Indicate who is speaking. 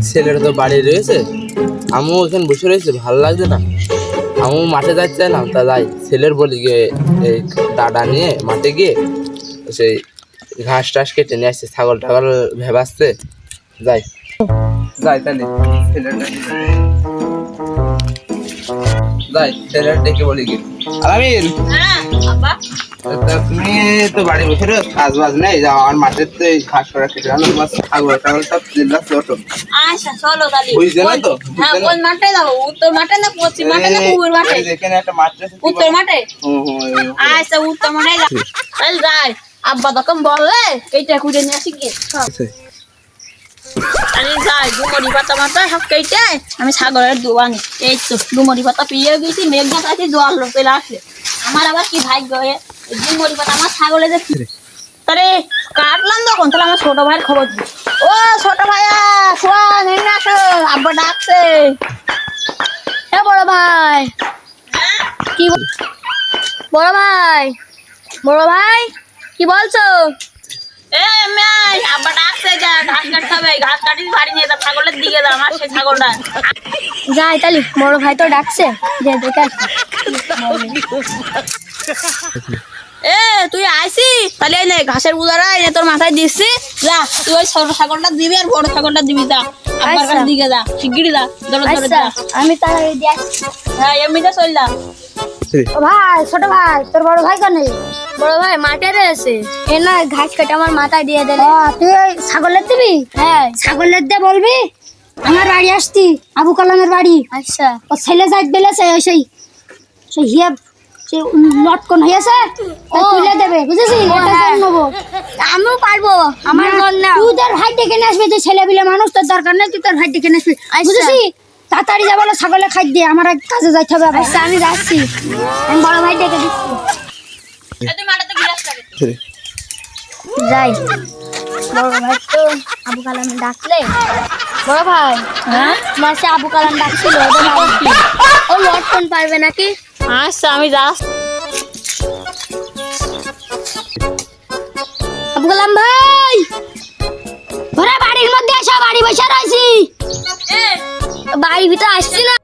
Speaker 1: ছেলেটা তো বাড়ি রয়েছে, আমিও এখানে বসে রয়েছে, ভালো লাগছে না। আমিও মাঠে যাইতে চাইলাম, তা যাই ছেলের বলি গিয়ে এই দাদা নিয়ে মাঠে গিয়ে সেই ঘাস টাস কেটে নিয়ে আসছে, ছাগল টাগল ভেবাচ্ছে। যাই যাই তাহলে যাই ছেলের ডেকে বলি গিয়ে। আলামিন, তুমি তো বাড়ি বসে রয়েছ, কাজ বাজ নেই, যাও আমার মাঠের তো এই ঘাস করা কেটে আনো, তোমার ছাগল টাগল সব চিল্লাচ্ছে, ওঠো।
Speaker 2: আচ্ছা চলো তাহলে।
Speaker 1: বুঝলে না তো?
Speaker 2: হ্যাঁ, কোন মাঠে যাবো? উত্তর মাঠে না পশ্চিম মাঠে না পূর্ব মাঠে?
Speaker 1: এখানে একটা মাঠ আছে,
Speaker 2: উত্তর মাঠে। আচ্ছা উত্তর মাঠে তাহলে যাই। আব্বা তখন বললে এইটা খুঁজে নিয়ে আসি গিয়ে তাহলে যাই। ডুমরি পাতা মাথা সব কেটে আমি ছাগলের দোয়ানি। এই তো ডুমরি পাতা পেয়ে গেছি, মেঘনা আছে, জল চলে আসলে। আমার আবার কি ভাগ্য হয়ে ডুমরি পাতা আমার ছাগলে যে তাহলে কাটলাম তখন। তাহলে আমার ছোট ভাইয়ের খবর দিই। ও ছোট ভাইয়া শোন, এমনি আসো, আব্বা ডাকছে।
Speaker 3: হ্যাঁ বড় ভাই, কি বড় ভাই, বড় ভাই কি বলছো?
Speaker 2: আব্বা ডাকছে, যা ঘাস কাটতে হবে, ঘাস কাটি বাড়ি নিয়ে যা, ছাগলের দিকে যা, আমার সেই ছাগলটা।
Speaker 3: যাই তাহলে, বড় ভাই তো ডাকছে, যে দেখে আসি।
Speaker 2: তুই আইসি তাহলে এই নে ঘাসের উদারা এনে তোর মাথায় দিচ্ছি। যা তুই ওই ছোট ছাগলটা দিবি আর বড় ছাগলটা দিবি, যা আব্বার কাছে দিকে যা, শিগগিরি যা, ধরে ধরে যা।
Speaker 3: আমি তাহলে দেখছি।
Speaker 2: হ্যাঁ এমনিতে চল যা।
Speaker 3: ভাই ছোট ভাই, তোর বড় ভাই কেন? বড় ভাই মাঠে রয়েছে, এ না ঘাস কেটে আমার মাথায় দিয়ে দিলে। তুই ওই ছাগলের দিবি? হ্যাঁ ছাগলের দিয়ে বলবি আমার বাড়ি আসতি, আবু কালামের বাড়ি। আচ্ছা ও ছেলে যাই বেলেছে, ওই সেই সেই হিয়া সেই লটকন হয়েছে, তুলে দেবে, বুঝেছিস? নেবো আমিও পারবো, আমার মন না। তুই তোর ভাই ডেকে নিয়ে আসবি, তুই ছেলে বিলে মানুষ, তোর দরকার নেই, তুই তোর ভাই ডেকে নিয়ে আসবি, বুঝেছিস? তাড়াতাড়ি যাবো, ছাগলে খাই দিয়ে আমার কাজে যাইতে হবে। আচ্ছা আমি যাচ্ছি, আমি বড় ভাই ডেকে দিচ্ছি।
Speaker 2: তুই মাঠাতে গিলাস খাবি।
Speaker 3: যাই, বড় ভাই তো আবু কালাম ডাকলে। বড় ভাই
Speaker 2: হ্যাঁ
Speaker 3: তোমার সে আবু কালাম ডাকছিল, ও লটকন পারবে নাকি?
Speaker 2: আচ্ছা আমি যাচ্ছি।
Speaker 3: আবু কালাম ভাই, ঘরে বাড়ির মধ্যে এসে, বাড়ি বসে রয়েছি, বাড়ির ভিতরে আসছি না।